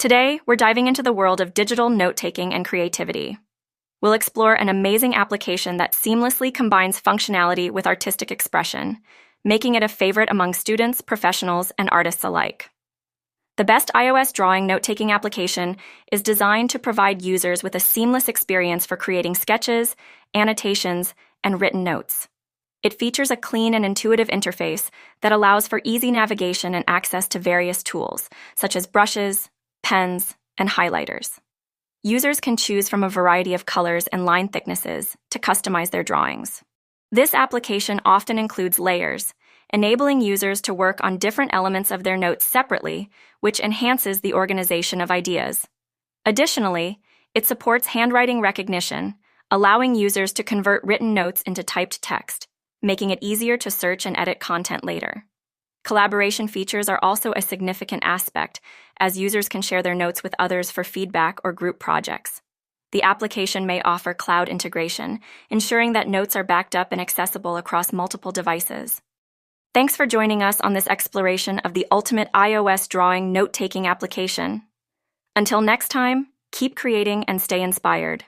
Today, we're diving into the world of digital note-taking and creativity. We'll explore an amazing application that seamlessly combines functionality with artistic expression, making it a favorite among students, professionals, and artists alike. The best iOS drawing note-taking application is designed to provide users with a seamless experience for creating sketches, annotations, and written notes. It features a clean and intuitive interface that allows for easy navigation and access to various tools, such as brushes, pens, and highlighters. Users can choose from a variety of colors and line thicknesses to customize their drawings. This application often includes layers, enabling users to work on different elements of their notes separately, which enhances the organization of ideas. Additionally, it supports handwriting recognition, allowing users to convert written notes into typed text, making it easier to search and edit content later. Collaboration features are also a significant aspect, as users can share their notes with others for feedback or group projects. The application may offer cloud integration, ensuring that notes are backed up and accessible across multiple devices. Thanks for joining us on this exploration of the ultimate iOS drawing note-taking application. Until next time, keep creating and stay inspired.